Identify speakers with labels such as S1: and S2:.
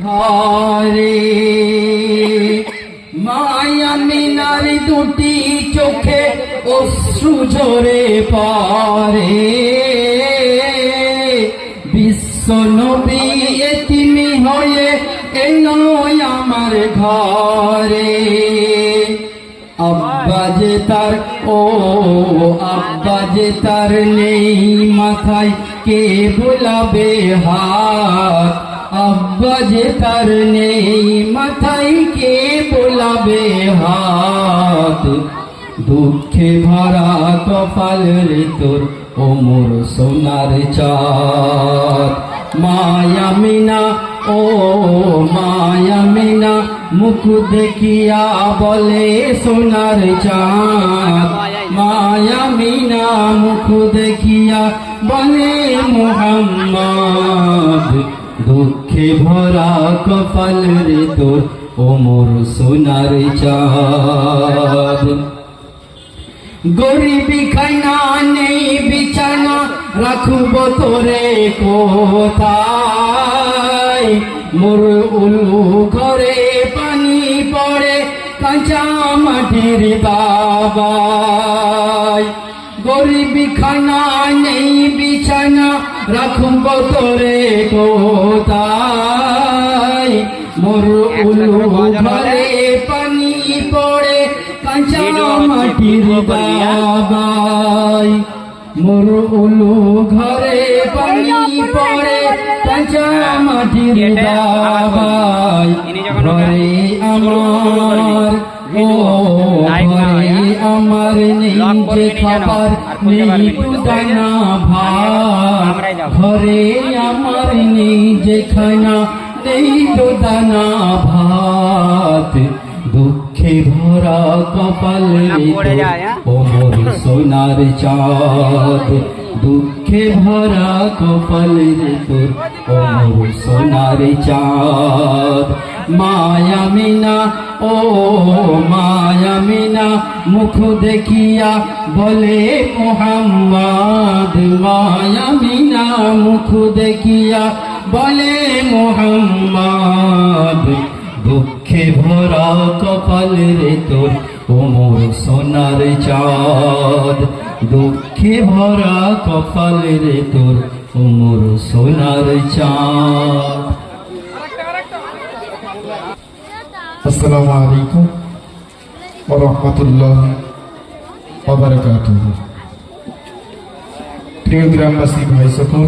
S1: হারে মায়া মিনার দুটি চোখে অশ্রু ঝরে পড়ে, বিশ্ব নবী এতিমি হয়ে এলো আমার ঘরে। আব্বা যে তার আব্বা যে তার নেই মাথায়, কে বোলাবে হাত। আব্বা যে তার নেই মাথায়, কে বোলাবে হাত। দুঃখে ভরা কপাল রে তোর, ও মোর সোনার চাঁদ। মায়া মিনা ও মায়া মিনা, মুখ দেখিয়া বলে সোনার চাঁদ। মায়া মিনা মুখ দেখিয়া বলে মুহাম্মদ। দুঃখে ভরা কপাল রে তোর, ও মোর সোনার চাঁদ। গরিবি খানা নেই বিছানা, রাখব তোরে কোথায়। মোর উলু ঘরে পানি পড়ে, কাঁচা মাটির দাবায়। গরিবি খানা নেই বিছানা, রাখব তোরে কোথায়। মোর উলু ঘরে পানি পড়ে, কাঁচা মাটির দাবায়। মোর উলু ঘরে পানি পড়ে, কাঁচা মাটির দাবায়। ঘরে আমার ঘরে আমার নেই যে খাবার, নেই তো দানা ভাত। ঘরে আমার নেই যে খানা, নেই তো দানা ভাত। দুঃখে ভরা কপাল রে তোর, ও মোর সোনার চাঁদ। দুঃখে ভরা কপাল রে তোর, ও মোর সোনার চাঁদ। মায়া মিনা ও মায়া মিনা, মুখ দেখিয়া বলে মুহাম্মদ। মায়া মিনা মুখ দেখিয়া বলে মুহাম্মদ। দুঃখে ভরা কপাল রে তোর, ও মোর সোনার চাঁদ। দুঃখে ভরা কপাল রে তোর, ও মোর সোনার চাঁদ।
S2: আসসালামু আলাইকুম ওয়া রাহমাতুল্লাহি ওয়া বারাকাতুহু। প্রিয় গ্রামবাসী ভাই সকল,